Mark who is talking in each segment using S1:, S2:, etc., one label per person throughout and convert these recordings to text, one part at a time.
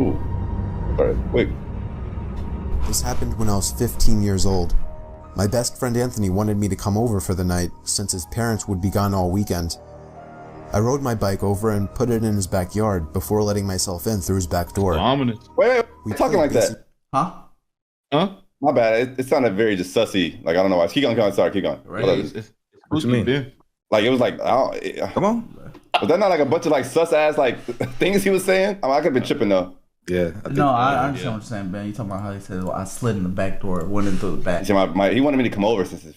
S1: Ooh. Alright, wait.
S2: This happened when I was 15 years old. My best friend Anthony wanted me to come over for the night since his parents would be gone all weekend. I rode my bike over and put it in his backyard before letting myself in through his back door.
S1: Ominous. Wait, we talking like that?
S3: Huh?
S1: My bad. It sounded very just sussy. Like, I don't know why. Keep going. Sorry, keep going.
S3: Right.
S4: What you mean?
S1: Like, it was like,
S4: Come on.
S1: Was that not like a bunch of like sus ass like things he was saying? I could have been tripping though.
S4: Yeah.
S3: I understand what you're saying, Ben. You talking about how he said, well, I slid in the back door, went in through the back.
S1: He wanted me to come over since his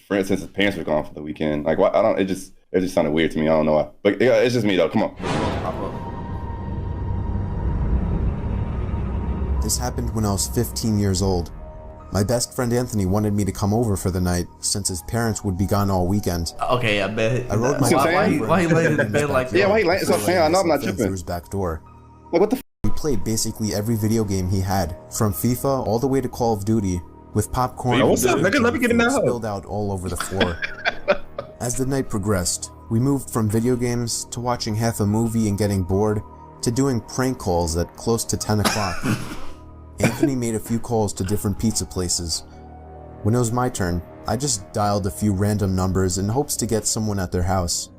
S1: parents were gone for the weekend. Like, what? It just sounded weird to me. I don't know why. But yeah, it's just me though. Come on.
S2: This happened when I was 15 years old. My best friend Anthony wanted me to come over for the night since his parents would be gone all weekend.
S3: Okay, I bet.
S2: I rode my
S3: why he laying in the bed like that?
S1: Yeah, why he laying? That's what I'm saying. I know I'm not tripping.
S2: Through his back door.
S1: Like, what the?
S2: We played basically every video game he had, from FIFA all the way to Call of Duty, with popcorn.
S4: Oh, what's up, nigga? Let me get in that
S2: spilled out all over the floor. As the night progressed, we moved from video games to watching half a movie and getting bored to doing prank calls at close to 10 o'clock. Anthony made a few calls to different pizza places. When it was my turn, I just dialed a few random numbers in hopes to get someone at their house.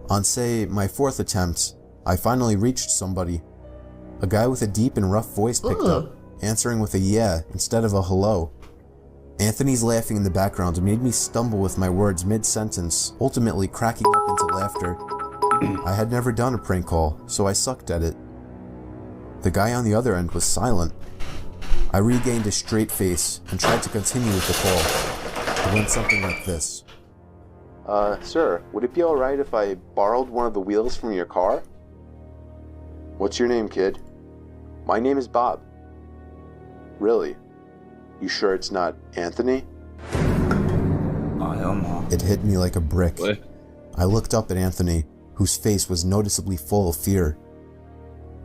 S2: On, say, my fourth attempt, I finally reached somebody. A guy with a deep and rough voice picked up, answering with a yeah instead of a hello. Anthony's laughing in the background made me stumble with my words mid-sentence, ultimately cracking up into laughter. I had never done a prank call, so I sucked at it. The guy on the other end was silent. I regained a straight face and tried to continue with the call. It went something like this. Sir, would it be alright if I borrowed one of the wheels from your car? What's your name, kid? My name is Bob. Really? You sure it's not Anthony?
S3: Oh, hell no.
S2: It hit me like a brick.
S4: What?
S2: I looked up at Anthony, whose face was noticeably full of fear.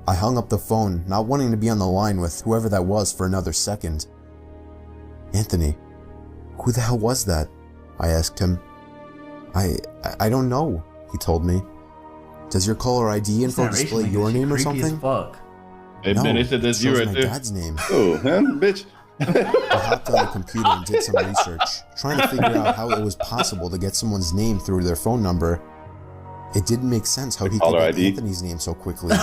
S2: I hung up the phone, not wanting to be on the line with whoever that was for another second. Anthony, who the hell was that? I asked him. I don't know, he told me. Does your caller ID info display your name or something?
S3: Fuck.
S5: Hey,
S2: No,
S5: Ben, they said that's you
S2: it shows
S5: right
S2: my
S5: there.
S2: dad's name.
S1: Oh, him, bitch.
S2: I hopped on the computer and did some research, trying to figure out how it was possible to get someone's name through their phone number. It didn't make sense how he could
S1: Caller
S2: get
S1: ID.
S2: Anthony's name so quickly.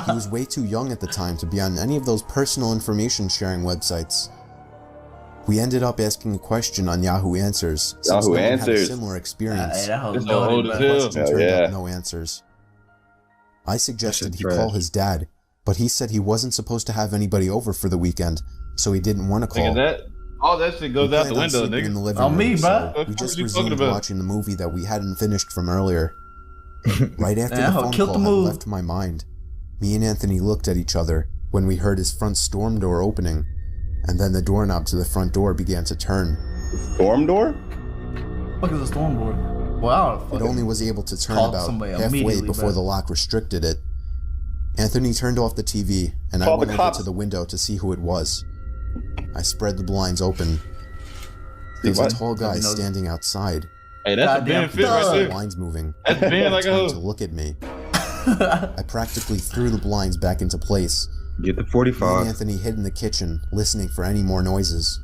S2: He was way too young at the time to be on any of those personal information sharing websites. We ended up asking a question on Yahoo Answers, since
S1: Yahoo
S2: no one had a
S1: Answers.
S2: similar experience.
S3: Hey, that hoe
S5: It's so old as
S3: goated,
S5: hell.
S3: bro.
S2: Question
S1: Hell
S2: turned
S1: yeah.
S2: up no answers. I suggested
S4: shit
S2: he
S4: trash.
S2: call his dad, but he said he wasn't supposed to have anybody over for the weekend, so he didn't want to call.
S5: Nigga, that all that shit goes
S2: We
S5: out the
S2: planned on
S5: window,
S2: sleeping in the
S5: nigga.
S2: living
S3: On
S2: room,
S3: me,
S2: so
S3: bruh.
S5: What
S2: we
S5: the
S2: just
S5: fuck are you talking
S2: resumed
S5: about?
S2: watching the movie that we hadn't finished from earlier. Right after
S3: Yeah,
S2: the phone
S3: killed
S2: call
S3: the
S2: had
S3: mood.
S2: left my mind, me and Anthony looked at each other when we heard his front storm door opening, and then the doorknob to the front door began to turn.
S1: Storm door?
S3: Fuck is a storm board? Well,
S2: It only was able to turn
S3: call
S2: about
S3: somebody
S2: halfway
S3: immediately,
S2: before
S3: bro.
S2: the lock restricted it. Anthony turned off the TV, and I
S1: Call the
S2: went over
S1: cops.
S2: to the window to see who it was. I spread the blinds open. There was
S1: what?
S2: a tall guy
S3: Nobody knows.
S2: standing outside,
S5: Hey, that's a
S3: Goddamn
S5: Ben fit right
S3: thug.
S5: there.
S2: blinds moving,
S5: That's Ben like a
S2: trying to
S5: hoe.
S2: look at me. I practically threw the blinds back into place.
S4: Get the
S2: Me and
S4: 45.
S2: Anthony hid in the kitchen, listening for any more noises.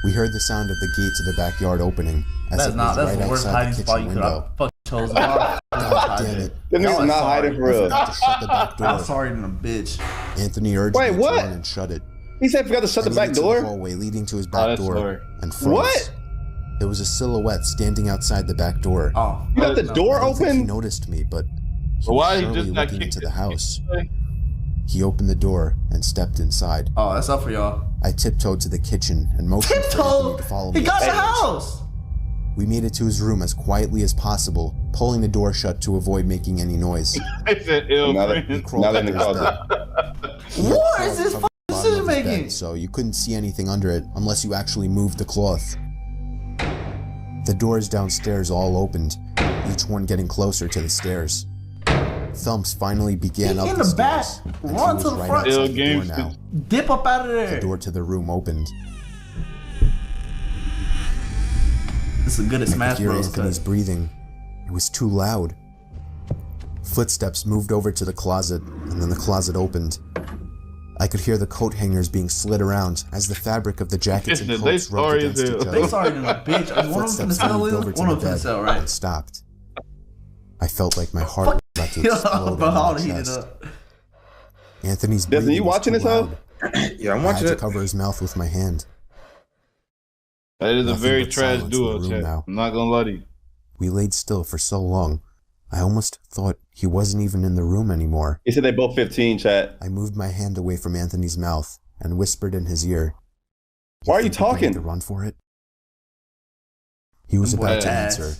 S2: We heard the sound of the gate to the backyard opening, as
S3: that's
S2: it
S3: not.
S2: was
S3: That's
S2: right
S3: the worst
S2: outside
S3: hiding
S2: the
S3: spot
S2: kitchen
S3: you could have
S2: window.
S3: fucking chosen.
S2: God damn it.
S1: That nigga's
S3: Y'all
S1: not
S3: are
S1: hiding for real.
S2: To shut the back
S3: I'm
S2: door.
S3: sorry than a bitch.
S2: Anthony urged
S1: Wait,
S2: me
S1: what?
S2: to run and shut it.
S1: He said forgot to shut
S2: I
S1: the
S2: made
S1: back
S2: it to the
S1: door?
S2: hallway leading to his
S5: Oh,
S2: back
S5: that's
S2: door
S5: smart.
S2: and froze.
S1: What?
S2: There was a silhouette standing outside the back door.
S3: Oh,
S1: You got the
S3: no.
S1: door
S2: I don't think he
S1: open?
S2: noticed me, but he
S5: But why
S2: was
S5: he
S2: surely
S5: just not
S2: looking
S5: kicked
S2: into the
S5: it?
S2: house. He opened the door and stepped inside.
S3: Oh, that's up for y'all.
S2: I tiptoed to the kitchen and motioned for Anthony
S3: Tiptoe.
S2: to follow
S3: He
S2: me
S3: got the
S2: upstairs.
S3: house.
S2: We made it to his room as quietly as possible, pulling the door shut to avoid making any noise.
S5: They said ill
S1: Now
S2: We
S5: friend.
S2: crawled
S1: Now they're in
S2: under
S1: the
S2: his
S1: closet.
S2: bed.
S3: What is this
S2: Covered
S3: fucking
S2: the bottom
S3: decision
S2: of his bed,
S3: making?
S2: so you couldn't see anything under it unless you actually moved the cloth. The doors downstairs all opened, each one getting closer to the stairs. Thumps finally began
S3: He
S2: up
S3: in
S2: the
S3: the back.
S2: stairs, and
S3: Run
S2: he
S3: to
S2: was
S3: the
S2: right
S3: front.
S2: outside
S5: Ill
S2: the door
S5: games.
S2: now.
S3: Dip up out of
S2: The
S3: there.
S2: door to the room opened.
S3: This is good at
S2: I
S3: Smash
S2: could hear
S3: Bros.
S2: Anthony's breathing. It was too loud. Footsteps moved over to the closet, and then the closet opened. I could hear the coat hangers being slid around as the fabric of the jackets and
S5: They
S2: coats rubbed
S5: sorry
S2: against
S5: as
S2: each
S5: hell.
S2: other.
S3: They sorry than a bitch. One of them finna
S2: Footsteps
S3: sell,
S2: moved
S3: Lil?
S2: over to
S3: One
S2: the
S3: of them finna
S2: bed
S3: sell,
S2: and
S3: right?
S2: stopped. I felt like my heart was about to
S3: Yo,
S2: explode
S3: bro,
S2: in
S3: how
S2: my
S3: to heat it
S2: chest.
S3: up.
S2: Anthony's
S1: Desmond,
S2: breathing
S1: you
S2: was
S1: watching
S2: too
S1: this, hoe?
S2: loud.
S4: Yeah, I'm
S2: I
S4: watching
S2: had to
S4: it.
S2: cover his mouth with my hand.
S5: That is a
S2: Nothing
S5: very
S2: but
S5: trash
S2: silence in
S5: duo,
S2: the room
S5: chat.
S2: now.
S5: I'm not gonna lie to you.
S2: We laid still for so long, I almost thought he wasn't even in the room anymore.
S1: He said they both 15, chat.
S2: I moved my hand away from Anthony's mouth and whispered in his ear.
S1: Why are you
S2: think we can
S1: talking?
S2: make a run for it? He was about to
S3: Ass.
S2: answer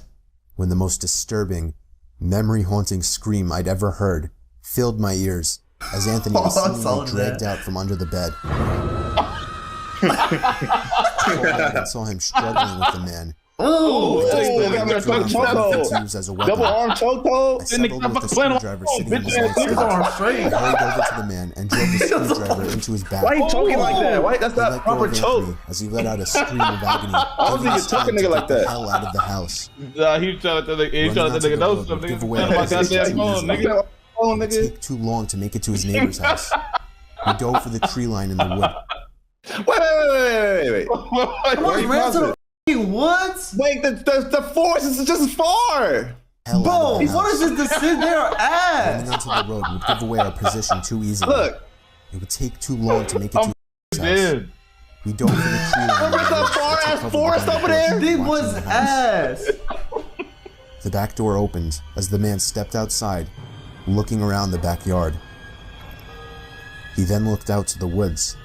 S2: when the most disturbing, memory-haunting scream I'd ever heard filled my ears as Anthony was
S3: Oh, I saw
S2: seemingly dragged
S3: that.
S2: out from under the bed. I saw him struggling with the man.
S3: Ooh,
S1: Oh,
S3: hey,
S1: got me a
S2: Throwing
S1: choke
S2: him
S1: hold.
S2: to use as a weapon.
S1: Double arm chokehold.
S2: I settled with the screwdriver sitting in his
S3: his
S2: nightstand.
S3: arm straight.
S2: I hurried over to the man and drove the screwdriver into his back.
S1: Why you choking like that? Why? That's
S2: He
S1: not
S2: let go
S1: proper
S2: of
S1: choke.
S2: Anthony as he let out a scream of agony.
S1: don't think you choke a nigga like
S2: The
S1: that.
S2: hell out of the house.
S5: Nah, he trying to let that nigga know something.
S2: Give
S5: Nigga,
S2: away
S5: tell him
S2: our
S5: I got that
S2: position
S5: phone,
S2: to
S5: nigga.
S1: Oh,
S2: It would
S1: nigga.
S2: take too long to make it to his neighbor's house. We dove for the tree line in the wood.
S1: Wait.
S3: What
S1: Why
S3: is
S1: you
S3: ran to
S1: pausing?
S3: the f***ing woods?
S1: Wait, the forest is just as far.
S2: Hell
S3: Bro,
S2: out of the
S3: what
S2: house.
S3: is this to sit there
S2: Running
S3: ass?
S2: onto the road would give away our position too easily.
S1: Look,
S2: It would take too long to make it
S5: I'm
S2: to his house.
S5: dead.
S2: We dove for the tree line. in the
S1: Look at that
S2: woods that
S1: far-ass
S2: took cover
S1: forest
S2: behind
S1: over
S2: the
S1: there.
S2: bush,
S3: This
S2: watching
S3: was
S2: the house.
S3: ass.
S2: The back door opened as the man stepped outside, looking around the backyard. He then looked out to the woods.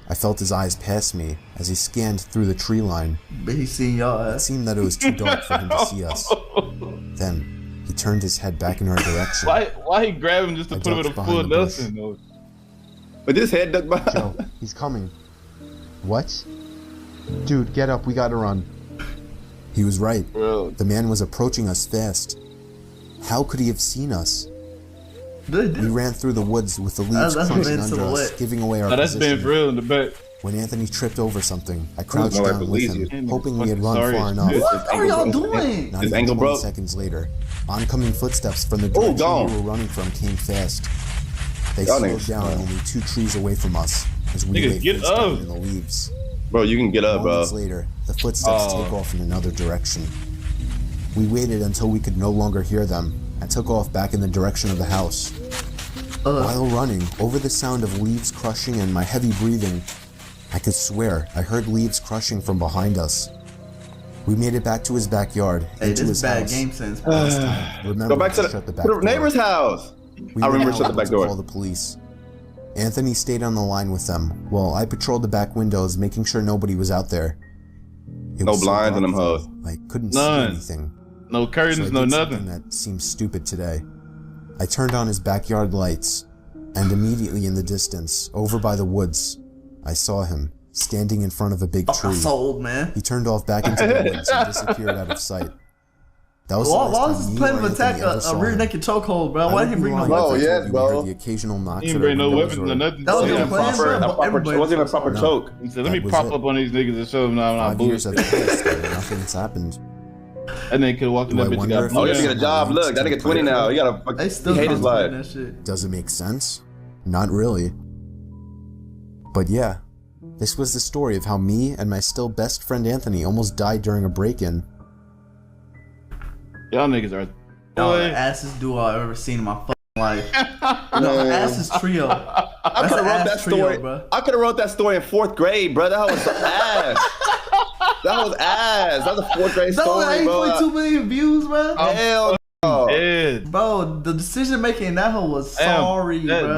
S2: I felt his eyes pass me as he scanned through the tree line.
S3: But he seen y'all
S2: It
S3: ass.
S2: seemed that it was too dark for him to see us. Then, he turned his head back in our direction.
S5: Why he grab him just to
S2: I
S5: put him in a
S2: ducked
S5: full
S2: behind the bush.
S5: Nelson? though?
S1: but this head duck by.
S2: Joe, he's coming. What? Dude, get up, we gotta run. He was right.
S5: Bro,
S2: The man was approaching us fast. How could he have seen us? We ran through the woods with the leaves
S3: That's
S2: crunching
S3: been
S2: under us,
S3: silhouette.
S2: giving away our
S5: nah, that's been
S2: position.
S5: for real in the back.
S2: When Anthony tripped over something, I crouched
S4: more like
S2: down with
S4: Belize.
S2: him, hoping we had run
S5: Sorry,
S2: far enough.
S5: bitch.
S3: What are y'all doing?
S2: Not
S1: His
S2: even
S1: ankle
S2: 20
S1: broke.
S2: seconds later, oncoming footsteps from the
S1: Oh,
S2: direction
S1: gone.
S2: we were running from came fast. They
S1: Y'all
S2: slowed
S1: niggas
S2: down
S1: slow.
S2: only 2 trees away from us as we
S5: Niggas,
S2: lay
S5: get
S2: face down
S5: up.
S2: in the leaves.
S1: Bro, you can get up, bro.
S2: Moments later, the footsteps
S5: Oh.
S2: take off in another direction. We waited until we could no longer hear them and took off back in the direction of the house. While running, over the sound of leaves crushing and my heavy breathing, I could swear I heard leaves crushing from behind us. We made it back to his backyard,
S3: Hey,
S2: into
S3: this
S2: his
S3: is bad
S2: house.
S3: game sense.
S2: Remember
S1: Go back to
S2: shut the
S1: the,
S2: back
S1: to
S2: door.
S1: the neighbor's house.
S2: We
S1: I
S2: were
S1: remember
S2: now
S1: shut the
S2: able
S1: back
S2: to
S1: door.
S2: Call the police. Anthony stayed on the line with them while I patrolled the back windows, making sure nobody was out there. It
S1: No
S2: was so
S1: blinds on
S2: dark,
S1: them hoes.
S2: though, I couldn't
S5: None.
S2: see anything.
S5: No
S2: So I
S5: curtains,
S2: did
S5: no
S2: something
S5: nothing.
S2: that seems stupid today. I turned on his backyard lights, and immediately in the distance, over by the woods, I saw him standing in front of a big
S3: I'm
S2: tree.
S3: so old, man.
S2: He turned off back into the woods and disappeared out of sight. That was the
S3: Why
S2: last
S3: was
S2: time
S3: this
S2: you
S3: plan
S2: or
S3: of
S2: Anthony
S3: attack
S2: ever
S3: a
S2: saw
S3: rear
S2: him.
S3: naked chokehold, bro?
S2: I
S3: Why
S2: would
S3: didn't he
S2: be
S3: bring no
S2: lying
S1: Oh,
S2: if I
S3: weapons?
S2: told
S1: yes,
S2: you
S1: bro.
S2: we heard the occasional knocks
S5: He
S2: at
S5: ain't
S2: our
S5: bring no
S2: windows
S5: weapons
S2: or
S5: or nothing.
S3: That was
S5: So,
S3: your
S5: yeah,
S3: plan,
S5: proper-
S3: bro?
S1: A proper,
S3: Everybody
S1: it wasn't even a
S3: says
S1: proper
S2: so.
S1: choke.
S5: He said, let me
S2: That was
S5: pop
S2: it.
S5: up on these niggas and show them now I'm not
S2: 5 years have
S5: bullshit.
S2: passed and nothing's happened.
S5: And then could have walked in
S2: Do
S5: that
S2: I
S5: bitch and
S2: wonder
S5: got
S2: if
S1: Oh,
S5: blew
S1: you have to
S2: Yeah.
S1: get a job. Look, that nigga 20 now. He gotta
S3: They still
S1: he hate his life.
S3: contemplating that shit.
S2: Does it make sense? Not really. But yeah, this was the story of how me and my still best friend Anthony almost died during a break-in.
S5: Y'all niggas are.
S3: Y'all
S5: Boy.
S3: the assest duo I've ever seen in my fucking life. No,
S1: Man.
S3: assest trio.
S1: I
S3: That's
S1: could
S3: an
S1: have wrote
S3: ass
S1: that
S3: trio,
S1: story.
S3: bro.
S1: I could have wrote that story in 4th grade, bro. That was ass. That was ass. That was a 4th grade
S3: That was
S1: story, bro.
S3: 8.2 million views, bro.
S1: Hell no.
S5: Dead.
S3: Bro, the decision making in that hoe was
S5: Damn,
S3: sorry,
S5: that-
S3: bro.